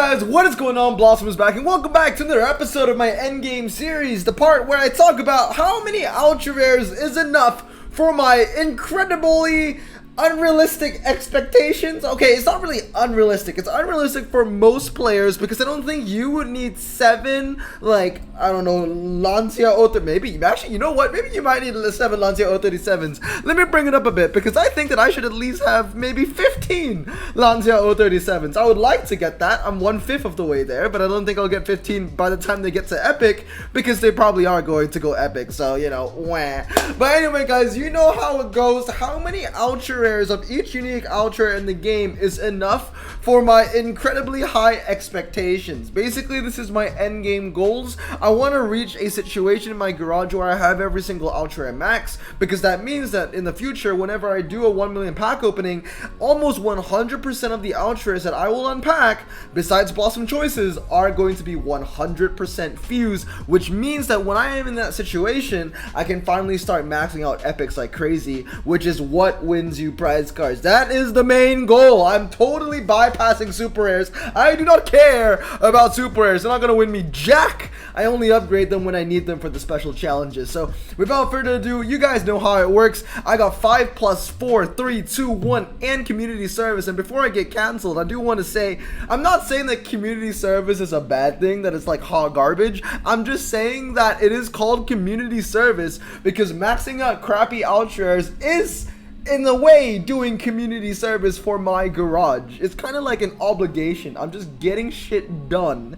guys, what is going on? Blossom is back, and welcome back to another episode of my Endgame series, the part where I talk about how many ultra rares is enough for my incredibly unrealistic expectations. Okay, it's not really unrealistic. It's unrealistic for most players because I don't think you would need 7, like, I don't know, Lancia O30. Maybe, actually, you know what? Maybe you might need 7 Lancia O37s. Let me bring it up a bit because I think that I should at least have maybe 15 Lancia O37s. I would like to get that. I'm 1/5 of the way there, but I don't think I'll get 15 by the time they get to Epic because they probably are going to go Epic. So, you know, wah. But anyway, guys, you know how it goes. How many ultra rares of each unique ultra in the game is enough for my incredibly high expectations. Basically, this is my end game goals. I want to reach a situation in my garage where I have every single ultra at max, because that means that in the future, whenever I do a 1 million pack opening, almost 100% of the ultras that I will unpack, besides Blossom Choices, are going to be 100% fuse, which means that when I am in that situation, I can finally start maxing out epics like crazy, which is what wins you prize cards. That is the main goal. I'm totally bypassing super rares. I do not care about super rares. They're not going to win me jack. I only upgrade them when I need them for the special challenges. So without further ado, you guys know how it works. I got 5 + 4, 3, 2, 1, and community service. And before I get canceled, I do want to say, I'm not saying that community service is a bad thing, that it's like hot garbage. I'm just saying that it is called community service because maxing out crappy ultra rares is, in a way, doing community service for my garage. It's kind of like an obligation. I'm just getting shit done.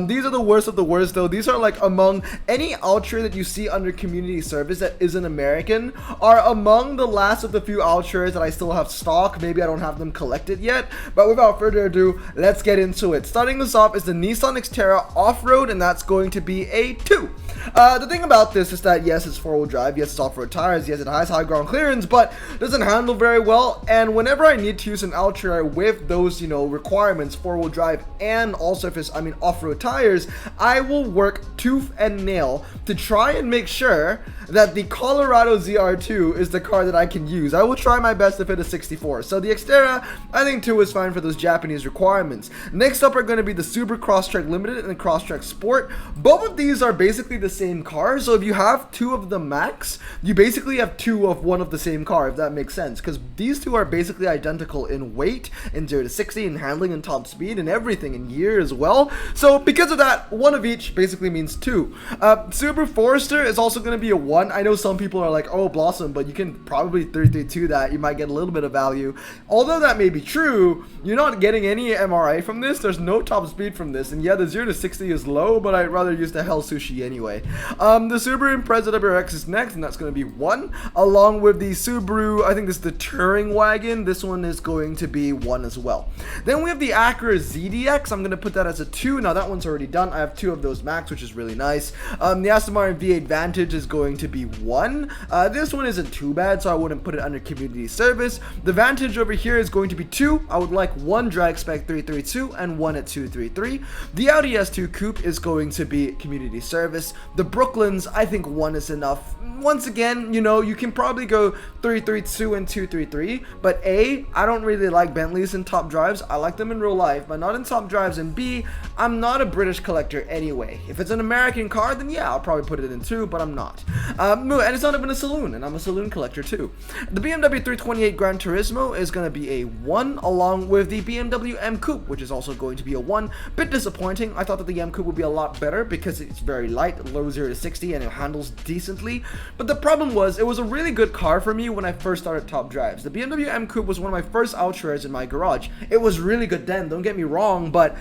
These are the worst of the worst, though. These are like among any ultra that you see under community service that isn't American, are among the last of the few ultras that I still have stock. Maybe I don't have them collected yet, but without further ado, let's get into it. Starting this off is the Nissan Xterra Off-Road, and that's going to be a 2. The thing about this is that yes, it's 4-wheel drive, yes, it's off-road tires, yes, it has high ground clearance, but doesn't handle very well. And whenever I need to use an ultra with those, you know, requirements, 4-wheel drive and also if it's, off-road tires, I will work tooth and nail to try and make sure that the Colorado ZR2 is the car that I can use. I will try my best to fit a 64. So the Xterra, I think 2 is fine for those Japanese requirements. Next up are going to be the Subaru Crosstrek Limited and the Crosstrek Sport. Both of these are basically the same car, so if you have 2 of the max, you basically have 2 of one of the same car, if that makes sense, because these 2 are basically identical in weight, in 0 to 60, in handling, and top speed, and everything, in year as well. So because of that, 1 of each basically means 2. Subaru Forester is also going to be a 1. I know some people are like, oh, Blossom, but you can probably 332 that, you might get a little bit of value. Although that may be true, you're not getting any MRA from this, there's no top speed from this, and yeah, the 0 to 60 is low, but I'd rather use the Hell Sushi anyway. The Subaru Impreza WRX is next, and that's going to be 1, along with the Subaru, I think this is the Touring Wagon, this one is going to be 1 as well. Then we have the Acura ZDX, I'm going to put that as a 2, now that one's already done, I have 2 of those max, which is really nice. The Aston Martin V8 Vantage is going to be 1, this one isn't too bad, so I wouldn't put it under community service. The Vantage over here is going to be 2, I would like 1 drag spec 332 and 1 at 233. The Audi S2 Coupe is going to be community service. The Brooklyns, I think 1 is enough. Once again, you know, you can probably go 332 and 233, but A, I don't really like Bentleys in top drives. I like them in real life, but not in top drives, and B, I'm not a British collector anyway. If it's an American car, then yeah, I'll probably put it in 2, but I'm not. And it's not even a saloon, and I'm a saloon collector too. The BMW 328 Gran Turismo is going to be a 1, along with the BMW M Coupe, which is also going to be a 1. Bit disappointing. I thought that the M Coupe would be a lot better because it's very light, low 0 to 60, and it handles decently. But the problem was, it was a really good car for me when I first started top drives. The BMW M Coupe was one of my first ultras in my garage. It was really good then, don't get me wrong, but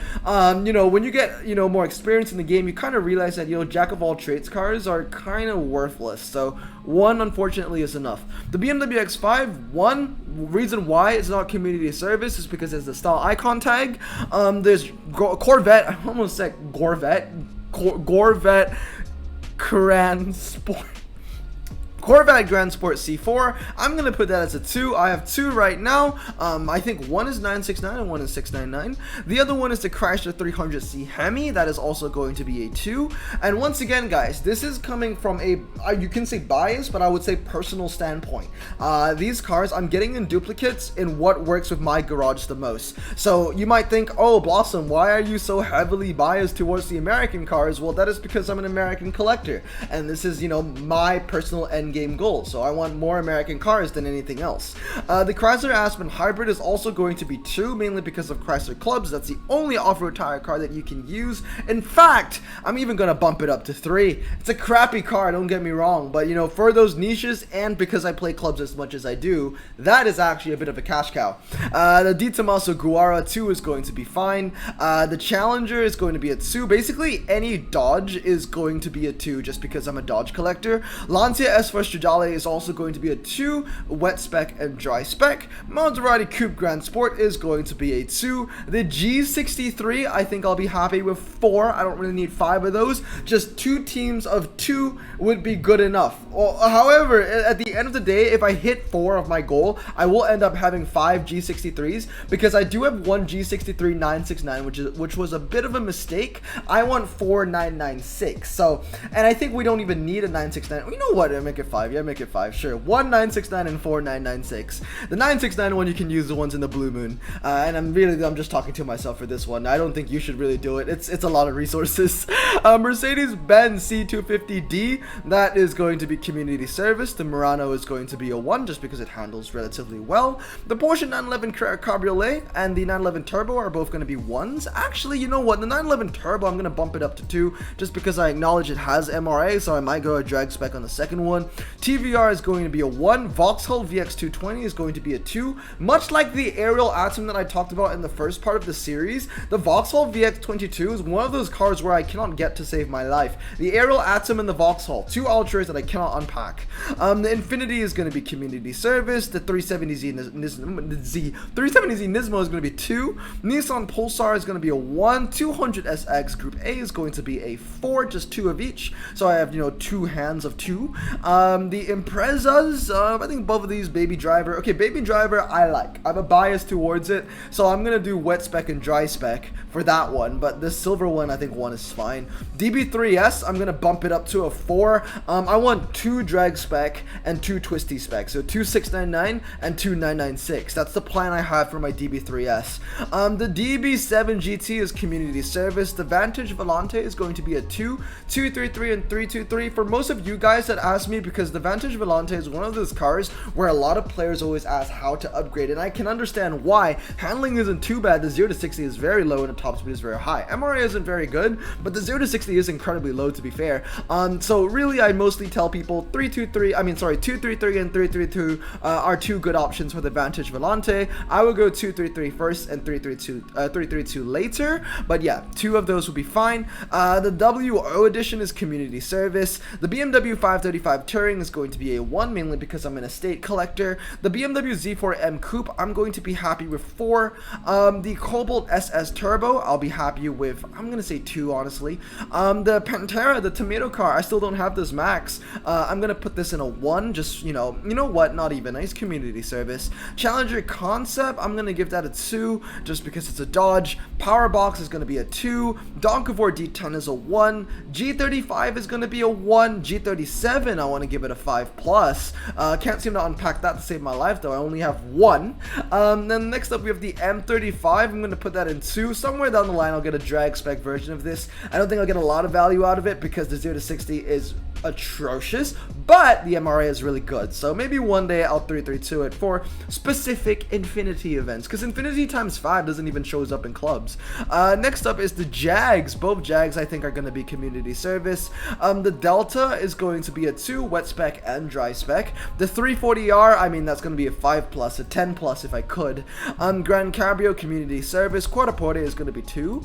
you know, when you get, you know, more experience in the game, you kind of realize that, you know, jack of all trades cars are kind of worthless. So 1, unfortunately, is enough. The BMW X5, 1 reason why it's not community service is because it's the style icon tag. There's Corvette, I almost said Corvette Corvette Cran Sport. Corvette Grand Sport C4, I'm going to put that as a 2. I have 2 right now. I think one is 969 and one is 699. The other one is the Chrysler 300C Hemi. That is also going to be a 2. And once again, guys, this is coming from a, you can say bias, but I would say personal standpoint. These cars, I'm getting in duplicates in what works with my garage the most. So you might think, oh, Blossom, why are you so heavily biased towards the American cars? Well, that is because I'm an American collector. And this is, you know, my personal endgame goal. So I want more American cars than anything else. The Chrysler Aspen Hybrid is also going to be 2, mainly because of Chrysler Clubs. That's the only off-road tire car that you can use. In fact, I'm even going to bump it up to 3. It's a crappy car, don't get me wrong, but you know, for those niches and because I play clubs as much as I do, that is actually a bit of a cash cow. The Di Tommaso Guara 2 is going to be fine. The Challenger is going to be a 2. Basically, any Dodge is going to be a 2 just because I'm a Dodge collector. Lancia S4 Stradale is also going to be a 2, wet spec and dry spec. Maserati Coupe Grand Sport is going to be a 2. The G63, I think I'll be happy with 4. I don't really need 5 of those. Just 2 teams of 2 would be good enough. However, at the end of the day, if I hit 4 of my goal, I will end up having 5 G63s because I do have one G63 969, which was a bit of a mistake. I want 4 996. So, and I think we don't even need a 969. You know what? I make it 5. Yeah, make it 5. Sure. 1 969 and 4 996. The 969 one you can use the ones in the Blue Moon. And I'm just talking to myself for this one. I don't think you should really do it. It's a lot of resources. Mercedes-Benz C250D, that is going to be community service. The Murano is going to be a 1 just because it handles relatively well. The Porsche 911 Cabriolet and the 911 Turbo are both going to be 1s. Actually, you know what? The 911 Turbo, I'm going to bump it up to 2 just because I acknowledge it has MRA, so I might go a drag spec on the second one. TVR is going to be a 1. Vauxhall VX220 is going to be a 2. Much like the Aerial Atom that I talked about in the first part of the series, the Vauxhall VX22 is one of those cars where I cannot get to save my life. The Aerial Atom and the Vauxhall, 2 Ultras that I cannot unpack. The Infinity is going to be community service. The 370Z Nismo is going to be 2. Nissan Pulsar is going to be a 1. 200SX Group A is going to be a 4, just 2 of each. So I have, you know, 2 hands of 2. The Imprezas, I think both of these, Baby Driver. Okay, Baby Driver I like. I have a bias towards it, so I'm going to do wet spec and dry spec for that one, but the silver one, I think 1 is fine. DB3S, I'm going to bump it up to a 4. I want 2 drag spec and 2 twisty spec, so 2 699 and 2 996. That's the plan I have for my DB3S. The DB7 GT is community service. The Vantage Volante is going to be a 2, 233 and 323. For most of you guys that ask me, because the Vantage Volante is one of those cars where a lot of players always ask how to upgrade, and I can understand why. Handling isn't too bad. The 0 to 60 is very low and the top speed is very high. MRA isn't very good, but the 0 to 60 is incredibly low, to be fair. So really, I mostly tell people 233 and 332 are 2 good options for the Vantage Volante. I will go 233 first and 332 later, but yeah, 2 of those will be fine. The WO edition is community service. The BMW 535 Touring is going to be a 1, mainly because I'm an estate collector. The BMW Z4M Coupe, I'm going to be happy with 4. The Cobalt SS Turbo, I'll be happy with, I'm going to say 2, honestly. The Pantera, the tomato car, I still don't have this max. I'm going to put this in a 1, just, you know what, not even, nice community service. Challenger Concept, I'm going to give that a 2, just because it's a Dodge. Powerbox is going to be a 2. Donkavor D10 is a 1. G35 is going to be a 1. G37, I want to give it a 5 plus. Can't seem to unpack that to save my life, though. I only have 1. Then next up we have the M35. I'm going to put that in 2. Somewhere down the line I'll get a drag spec version of this. I don't think I'll get a lot of value out of it because the 0 to 60 is atrocious, but the MRA is really good, so maybe one day I'll 332 it for specific Infinity events, because Infinity times 5 doesn't even shows up in clubs. Next up is the Jags. Both Jags I think are going to be community service. The Delta is going to be a 2, wet spec and dry spec. The 340R, I mean, that's going to be a 5 plus, a 10 plus if I could. Grand Cabrio community service. Quattroporte is going to be 2.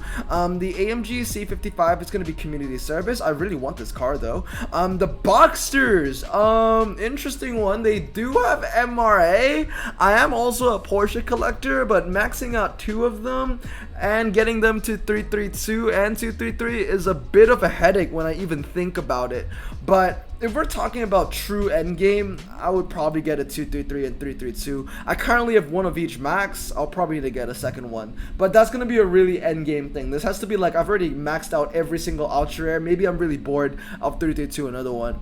The AMG C55 is going to be community service. I really want this car though. The Boxsters, interesting one. They do have MRA. I am also a Porsche collector, but maxing out 2 of them and getting them to 332 and 233 is a bit of a headache when I even think about it. But if we're talking about true endgame, I would probably get a 233 and 332. I currently have one of each max. I'll probably need to get a second one, but that's gonna be a really endgame thing. This has to be like I've already maxed out every single ultra rare. Maybe I'm really bored of 332, another one.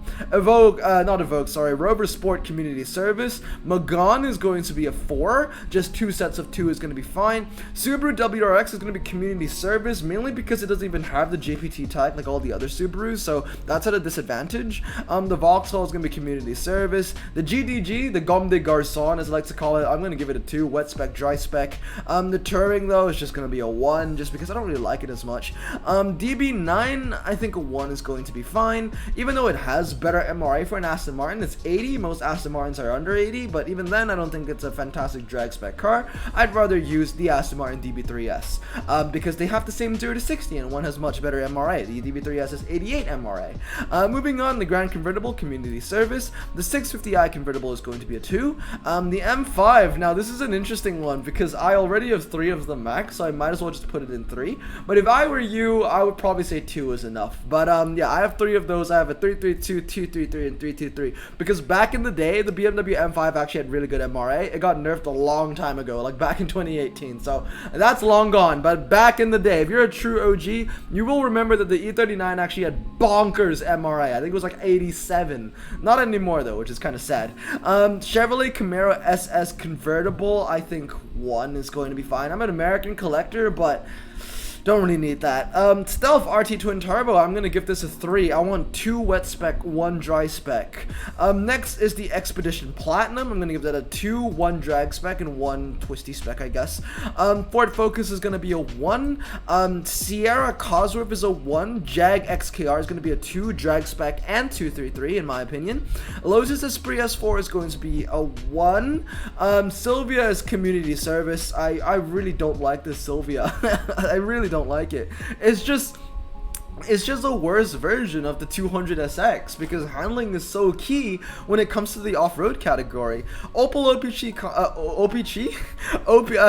Rover Sport Community Service. Magon is going to be a 4. Just 2 sets of 2 is going to be fine. Subaru WRX is going to be Community Service, mainly because it doesn't even have the JPT type like all the other Subarus, so that's at a disadvantage. The Vauxhall is going to be Community Service. The GDG, the Gomme de Garçon as I like to call it, I'm going to give it a 2. Wet spec, dry spec. The Touring though is just going to be a 1, just because I don't really like it as much. DB9, I think a 1 is going to be fine, even though it has better MRA for an Aston Martin. It's 80. Most Aston Martins are under 80, but even then I don't think it's a fantastic drag spec car. I'd rather use the Aston Martin DB3S because they have the same 0 to 60 and one has much better MRA. The DB3S is 88 MRA. Moving on, the Grand Convertible Community Service. The 650i Convertible is going to be a 2. The M5, now this is an interesting one because I already have 3 of them max, so I might as well just put it in 3. But if I were you, I would probably say 2 is enough. But yeah, I have 3 of those. I have a 332, 233, and 323 because back in the day, the BMW M5 actually had really good MRA. It got nerfed a long time ago, like back in 2018, so that's long gone. But back in the day, if you're a true OG, you will remember that the E39 actually had bonkers MRA. I think it was like 87. Not anymore though, which is kind of sad. Chevrolet Camaro SS Convertible, I think 1 is going to be fine. I'm an American collector, but don't really need that. Stealth RT Twin Turbo, I'm going to give this a 3. I want 2 wet spec, 1 dry spec. Next is the Expedition Platinum. I'm going to give that a 2, 1 drag spec, and 1 twisty spec, I guess. Ford Focus is going to be a 1. Sierra Cosworth is a 1. Jag XKR is going to be a 2, drag spec, and 233, in my opinion. Lotus Esprit S4 is going to be a 1. Sylvia is Community Service. I really don't like this Sylvia. I really don't like it. It's just a worse version of the 200SX because handling is so key when it comes to the off-road category. Opel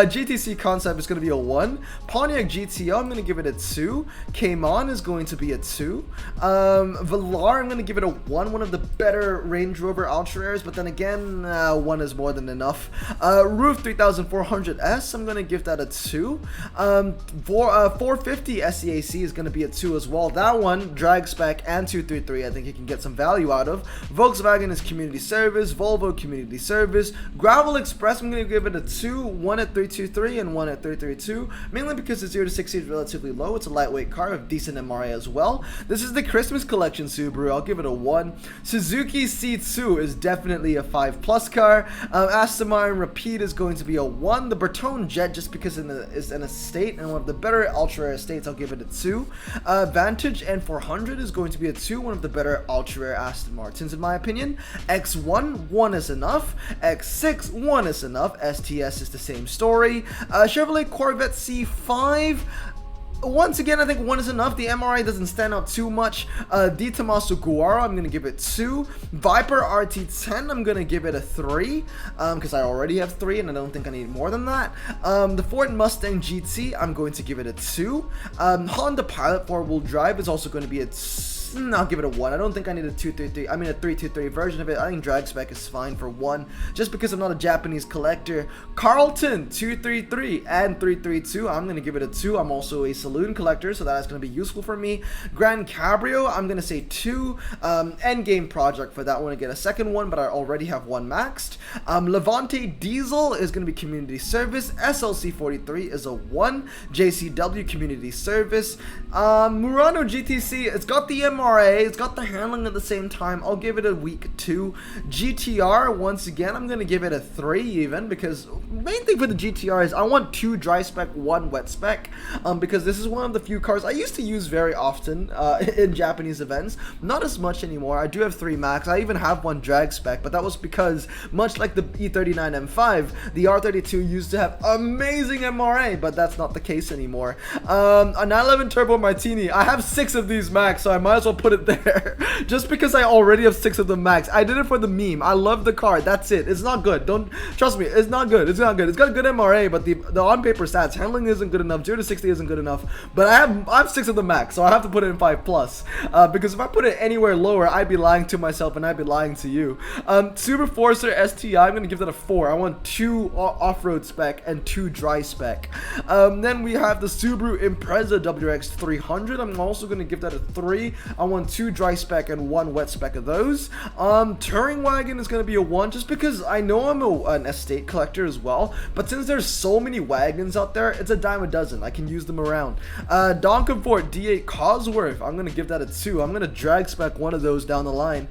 GTC Concept is going to be a 1. Pontiac GTO, I'm going to give it a 2. Cayman is going to be a 2. Velar, I'm going to give it a 1. One of the better Range Rover Ultra Rares, but then again, 1 is more than enough. Roof 3400S, I'm going to give that a 2. 450 SEAC is going to be a 2 as well. That one, drag spec and 233, I think you can get some value out of. Volkswagen is Community Service. Volvo Community Service. Gravel Express, I'm going to give it a 2. 1 at 323 and 1 at 332, mainly because the 0 to 60 is relatively low. It's a lightweight car with decent MRA as well. This is the Christmas collection Subaru. I'll give it a 1. Suzuki C2 is definitely a 5+ car. Aston Martin Rapide is going to be a 1. The Bertone Jet, just because it's an estate and one of the better ultra rare estates, I'll give it a 2. Vantage N400 is going to be a 2, one of the better ultra rare Aston Martins in my opinion. X1, 1 is enough. X6, 1 is enough. STS is the same story. Chevrolet Corvette C5, once again, I think 1 is enough. The MRI doesn't stand out too much. Di Tommaso Guaro, I'm going to give it 2. Viper RT10, I'm going to give it a 3. Because I already have 3 and I don't think I need more than that. The Ford Mustang GT, I'm going to give it a 2. Honda Pilot 4-wheel drive is also going to be a 2. I'll give it a 1. I don't think I need a 323 version of it. I think drag spec is fine for 1, just because I'm not a Japanese collector. Carlton 233 and 332, I'm going to give it a 2. I'm also a saloon collector, so that's going to be useful for me. Grand Cabrio, I'm going to say 2. Endgame Project for that one, I get a second one, but I already have 1 maxed. Levante Diesel is going to be Community Service. SLC 43 is a 1. JCW Community Service. Murano GTC, it's got the MRA, it's got the handling at the same time. I'll give it a weak 2. GTR, once again, I'm going to give it a 3 even, because main thing for the GTR is I want 2 dry spec, 1 wet spec, because this is one of the few cars I used to use very often in Japanese events. Not as much anymore. I do have 3 max. I even have 1 drag spec, but that was because, much like the E39 M5, the R32 used to have amazing MRA, but that's not the case anymore. A 911 Turbo Martini, I have 6 of these max, so I might as well well put it there. Just because I already have 6 of the max. I did it for the meme. I love the card. That's it. It's not good. Don't trust me. It's not good. It's not good. It's got good MRA, but the on paper stats, handling isn't good enough. 0 to 60 isn't good enough. But I have 6 of the max, so I have to put it in 5 plus. Because if I put it anywhere lower, I'd be lying to myself and I'd be lying to you. Super Forcer STI, I'm gonna give that a 4. I want 2 off-road spec and 2 dry spec. Then we have the Subaru Impreza WRX 300. I'm also gonna give that a 3. I want 2 dry spec and 1 wet spec of those. Touring Wagon is gonna be a 1, just because I know I'm an estate collector as well, but since there's so many wagons out there, it's a dime a dozen. I can use them around. Donconfort D8 Cosworth, I'm gonna give that a 2. I'm gonna drag spec one of those down the line.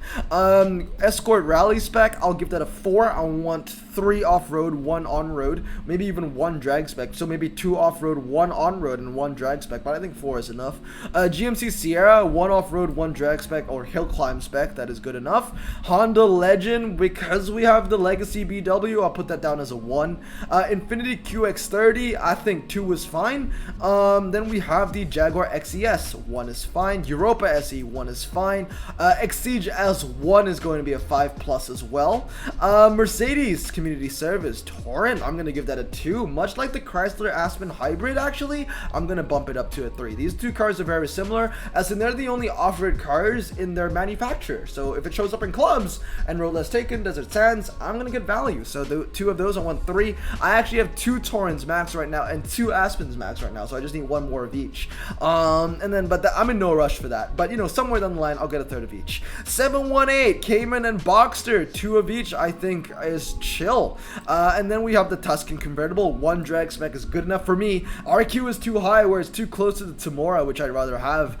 Escort Rally spec, I'll give that a 4. I want 3 off-road, 1 on-road, maybe even 1 drag spec, so maybe 2 off-road, 1 on-road, and 1 drag spec, but I think 4 is enough. GMC Sierra, 1 off-road, 1 drag spec, or hill climb spec, that is good enough. Honda Legend, because we have the Legacy BW, I'll put that down as a 1. Infiniti QX30, I think 2 is fine. Then we have the Jaguar XES, 1 is fine. Europa SE, 1 is fine. Exige S1 is going to be a 5 plus as well. Mercedes Community Service Torrent, I'm going to give that a 2. Much like the Chrysler Aspen Hybrid, actually, I'm going to bump it up to a 3. These 2 cars are very similar, as in they're the only off-road cars in their manufacturer. So if it shows up in clubs and Road Less Taken, Desert Sands, I'm going to get value. So the 2 of those, I want 3. I actually have 2 Torrents max right now and 2 Aspens max right now, so I just need 1 more of each. I'm in no rush for that. But, you know, somewhere down the line, I'll get a 3rd of each. 718, Cayman and Boxster, 2 of each, I think is chill. And then we have the Tuscan Convertible. 1 drag spec is good enough for me. RQ is too high, where it's too close to the Tamora, which I'd rather have.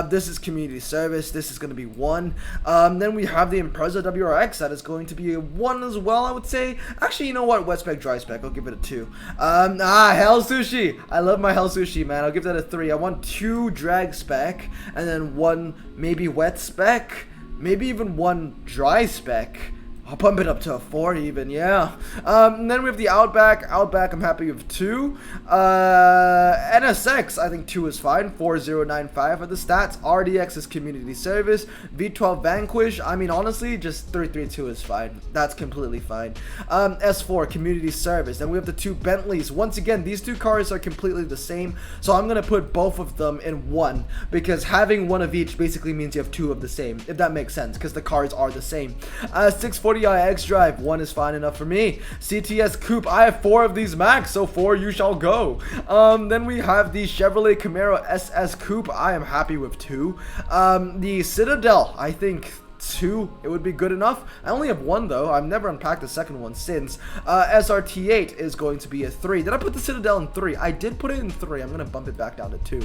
This is Community Service. This is going to be 1. Then we have the Impreza WRX. That is going to be a 1 as well, I would say. Actually, you know what? Wet spec, dry spec. I'll give it a 2. Hell Sushi. I love my Hell Sushi, man. I'll give that a 3. I want 2 drag spec and then 1 maybe wet spec. Maybe even 1 dry spec. I'll pump it up to a 4 even, yeah. And then we have the Outback. Outback, I'm happy with 2. NSX, I think 2 is fine. 4095 are the stats. RDX is Community Service. V12 Vanquish, I mean, honestly, just 332 is fine. That's completely fine. S4, Community Service. Then we have the 2 Bentleys. Once again, these 2 cars are completely the same, so I'm going to put both of them in 1, because having 1 of each basically means you have 2 of the same, if that makes sense, because the cars are the same. 640 X Drive, 1 is fine enough for me. CTS Coupe, I have 4 of these max, so 4 you shall go. Then we have the Chevrolet Camaro SS Coupe. I am happy with 2. The Citadel, I think 2, it would be good enough. I only have 1 though. I've never unpacked the second one since. SRT8 is going to be a 3. Did I put the Citadel in 3? I did put it in 3. I'm going to bump it back down to 2.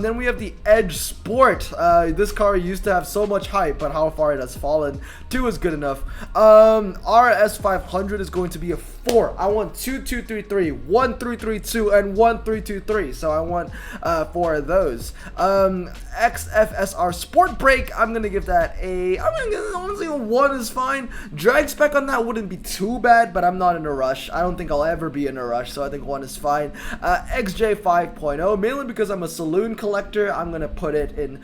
Then we have the Edge Sport. This car used to have so much hype, but how far it has fallen. 2 is good enough. RS500 is going to be a 4. I want 2 2 3 3, 1 3 3 2, and 1 3 2 3. So I want 4 of those. XFSR Sport Brake, I'm going to give that honestly a 1 is fine. Drag spec on that wouldn't be too bad, but I'm not in a rush. I don't think I'll ever be in a rush, so I think 1 is fine. XJ 5.0, mainly because I'm a saloon collector, I'm going to put it in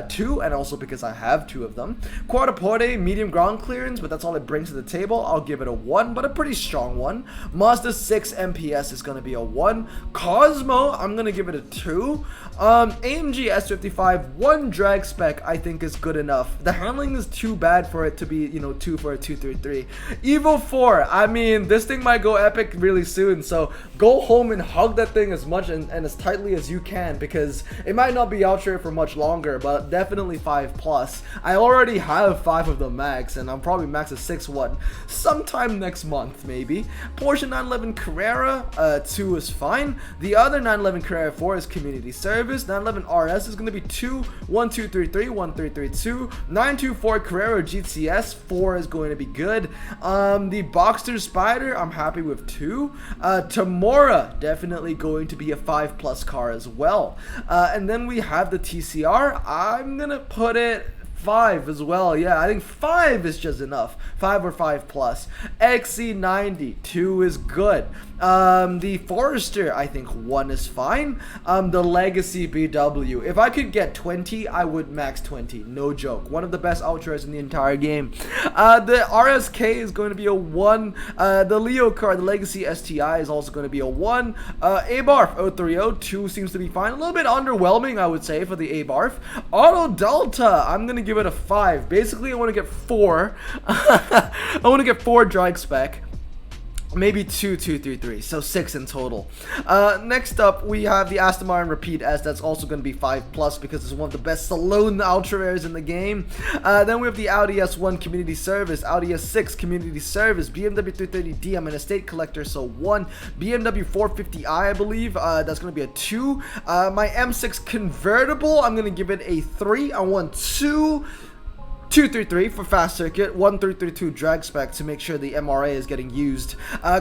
2, and also because I have 2 of them. Quadruporte, medium ground clearance, but that's all it brings to the table. I'll give it a 1, but a pretty strong 1. Mazda 6 MPS is going to be a 1. Cosmo, I'm going to give it a 2. AMG S55, 1 drag spec I think is good enough. The handling is too bad for it to be, you know, 2 for a 233. Evo 4, I mean, this thing might go epic really soon, so go home and hug that thing as much and as tightly as you can, because it might not be out here for much longer, but definitely 5 plus. I already have 5 of them max, and I'm probably max a 6th one sometime next month, maybe. Porsche 911 Carrera, 2 is fine. The other 911 Carrera 4 is Community Service. 911 RS is going to be 2, 1 2 3 3, 1 3 3 2. 924 Carrera GTS, 4 is going to be good. The Boxster Spider, I'm happy with 2. Tamora, definitely going to be a 5 plus car as well. And then we have the TCR. I'm gonna put it 5 as well. Yeah, I think 5 is just enough. 5 or 5 plus. XC90, 2 is good. The Forester, I think 1 is fine. The Legacy BW, if I could get 20, I would max 20. No joke. One of the best ultras in the entire game. The RSK is going to be a 1. The Leo card, the Legacy STI, is also going to be a 1. Abarf 030, 2 seems to be fine. A little bit underwhelming, I would say, for the Abarf. Auto Delta, I'm going to give it a 5. Basically, I want to get 4. I want to get 4 drag spec. Maybe 2, 2, 3, 3, so 6 in total. Next up, we have the Aston Martin Repeat S. That's also going to be 5 plus because it's one of the best saloon ultra rares in the game. Then we have the Audi S1 Community Service, Audi S6 Community Service, BMW 330D. I'm an estate collector, so 1. BMW 450i, I believe. That's going to be a 2. My M6 Convertible, I'm going to give it a 3. I want 2. 233 for fast circuit, 1332 drag spec to make sure the MRA is getting used.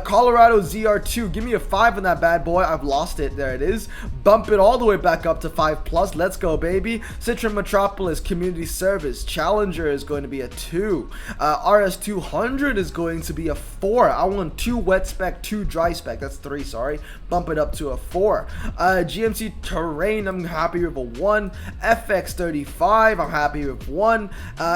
Colorado ZR2, give me a 5 on that bad boy. I've lost it. There it is. Bump it all the way back up to 5 plus. Let's go, baby. Citroen Metropolis Community Service, Challenger is going to be a 2. RS200 is going to be a 4. I want 2 wet spec, 2 dry spec. That's 3, sorry. Bump it up to a 4. GMC Terrain, I'm happy with a 1. FX35, I'm happy with 1.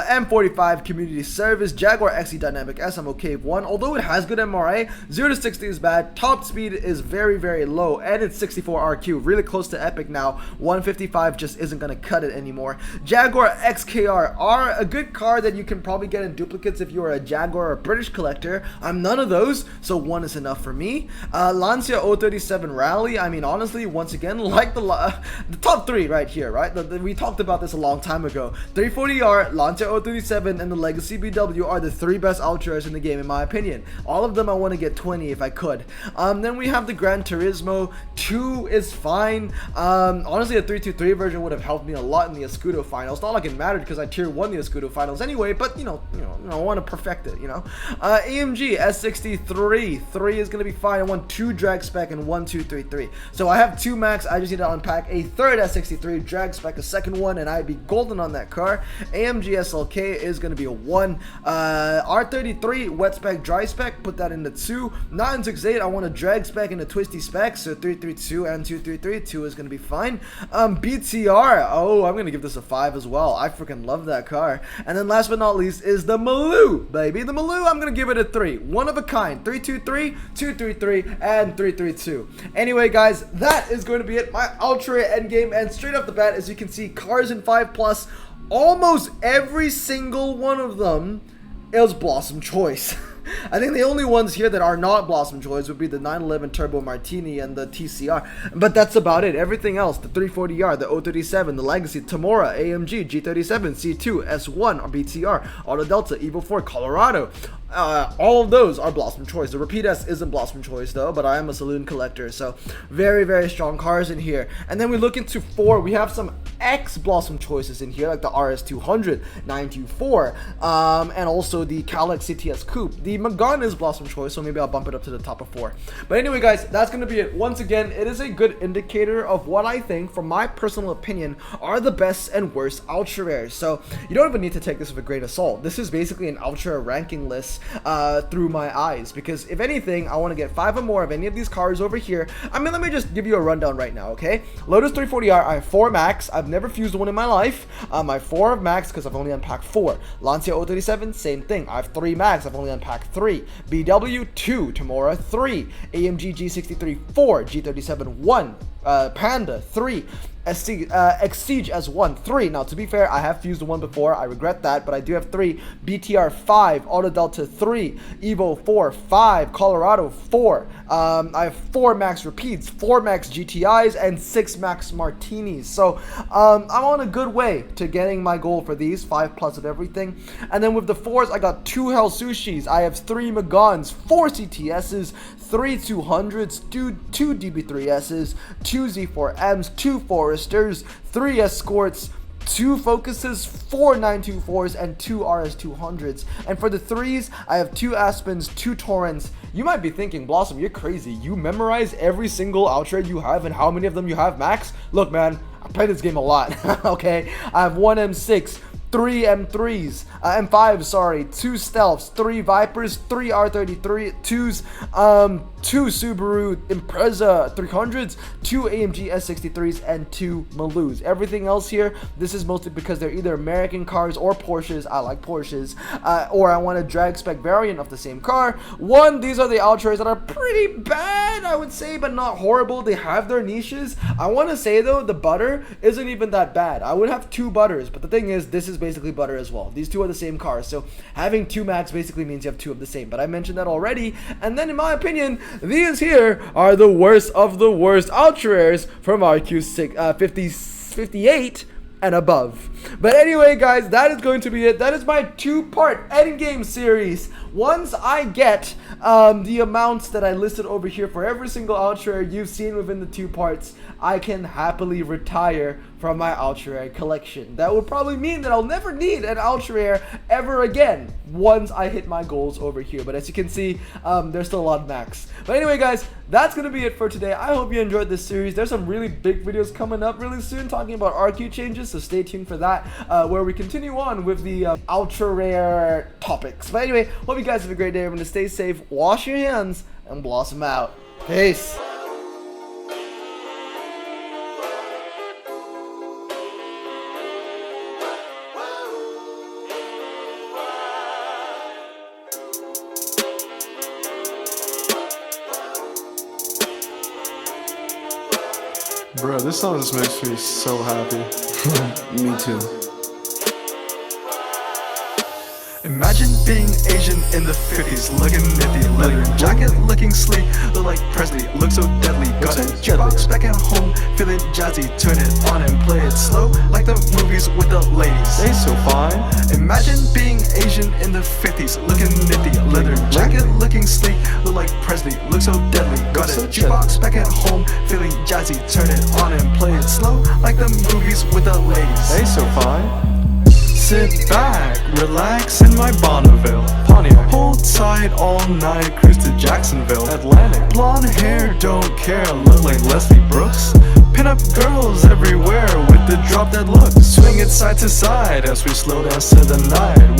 M45 Community Service, Jaguar XE Dynamic S, I'm okay with 1. Although it has good MRA, 0 to 60 is bad, top speed is very, very low, and it's 64 RQ, really close to epic now. 155 just isn't going to cut it anymore. Jaguar XKR R, a good car that you can probably get in duplicates if you're a Jaguar or British collector. I'm none of those, so 1 is enough for me. Lancia 037 Rally, I mean, honestly, once again, like the top 3 right here, right? We talked about this a long time ago. 340R, Lancia 037, and the Legacy BW are the 3 best ultras in the game, in my opinion. All of them I want to get 20 if I could. Then we have the Gran Turismo. 2 is fine. Honestly, a 323 version would have helped me a lot in the Escudo finals. Not like it mattered because I tier 1 the Escudo finals anyway, but you know, I want to perfect it, you know. AMG S63, 3 is going to be fine. I want 2 drag spec and 1, 2, 3, 3. So I have 2 max. I just need to unpack a 3rd S63 drag spec, a 2nd one, and I'd be golden on that car. AMG SLK is going to be a 1. R33 wet spec, dry spec, put that in the 2. 968, I want a drag spec and a twisty spec, so 332 and 233. 2 is going to be fine. BTR, oh, I'm going to give this a 5 as well. I freaking love that car. And then last but not least is the Maloo, baby. The Maloo, I'm going to give it a 3. One of a kind. 323, 233, and 332. Anyway, guys, that is going to be it. My ultra endgame, and straight off the bat, as you can see, cars in 5 plus. Almost every single one of them is Blossom Choice. I think the only ones here that are not Blossom Choice would be the 911 Turbo Martini and the TCR. But that's about it. Everything else, the 340R, the 037, the Legacy, Tamora, AMG, G37, C2, S1, or BTR, Auto Delta, Evo 4, Colorado. All of those are Blossom Choice. The Repeat S isn't Blossom Choice though, but I am a saloon collector, so very, very strong cars in here. And then we look into 4, we have some X Blossom Choices in here, like the RS200, 924, and also the Calex CTS Coupe. The Megane is Blossom Choice, so maybe I'll bump it up to the top of 4. But anyway, guys, that's going to be it. Once again, it is a good indicator of what I think, from my personal opinion, are the best and worst ultra rares. So you don't even need to take this with a grain of salt. This is basically an ultra ranking list through my eyes, because if anything, I want to get 5 or more of any of these cars over here. I mean, let me just give you a rundown right now, okay? Lotus 340R, I have 4 max. I've never fused one in my life. I have 4 of max because I've only unpacked 4. Lancia 037, same thing. I have 3 max. I've only unpacked 3. BW 2, Tamora 3, AMG G63 4, G37 1, Panda 3, Exige S1 3. Now, to be fair, I have fused the 1 before. I regret that, but I do have 3. BTR 5, Auto Delta 3, Evo 4, 5, Colorado 4. I have 4 max repeats, 4 max GTIs, and 6 max martinis. So I'm on a good way to getting my goal for these 5 plus of everything. And then with the 4s, I got 2 Hell Sushis. I have 3 Meganes, 4 CTSs, 3 200s, 2 DB3Ss, 2 Z4Ms, 2 Foresters, 3 Escorts, 2 Focuses, 4 924s, and 2 RS200s. And for the 3s, I have 2 Aspens, 2 Torrents. You might be thinking, Blossom, you're crazy. You memorize every single ultra you have and how many of them you have max? Look, man, I play this game a lot, okay? I have 1 M6, 3 M3s, M5s, sorry, 2 Stealths, 3 Vipers, 3 R33s, 2 Subaru Impreza 300s, 2 AMG S63s, and 2 Maloos. Everything else here, this is mostly because they're either American cars or Porsches. I like Porsches, or I want a drag spec variant of the same car. These are the Ultras that are pretty bad, I would say, but not horrible. They have their niches. I want to say though, the butter isn't even that bad. I would have 2 butters, but the thing is, this is basically butter as well. These 2 are the same car, so having 2 max basically means you have 2 of the same, but I mentioned that already. And then in my opinion, these here are the worst of the worst ultra rares from RQ 58 and above. But anyway guys, that is going to be it. That is my 2-part Endgame series. Once I get the amounts that I listed over here for every single ultra rare you've seen within the 2 parts, I can happily retire from my ultra rare collection. That would probably mean that I'll never need an ultra rare ever again once I hit my goals over here. But as you can see, there's still a lot of max. But anyway guys, that's gonna be it for today. I hope you enjoyed this series. There's some really big videos coming up really soon talking about RQ changes, so stay tuned for that, where we continue on with the ultra rare topics. But anyway, hope you guys have a great day. Everyone, to stay safe, wash your hands, and blossom out. Peace. Bro, this song just makes me so happy. Me too. Imagine being Asian in the 50s, looking nifty, leather jacket, looking sleek, look like Presley, look so deadly, got a jukebox back at home, feeling jazzy, turn it on and play it slow, like the movies with the ladies. They so fine. Imagine being Asian in the 50s, looking nifty, leather jacket, looking sleek, look like Presley, look so deadly, got a jukebox back at home, feeling jazzy, turn it on and play it slow, like the movies with the ladies. They so fine. Sit back, relax in my Bonneville Pontiac. Hold tight all night, cruise to Jacksonville Atlantic. Blonde hair, don't care, look like Leslie Brooks. Pin up girls everywhere with the drop dead look. Swing it side to side as we slow dance to the night.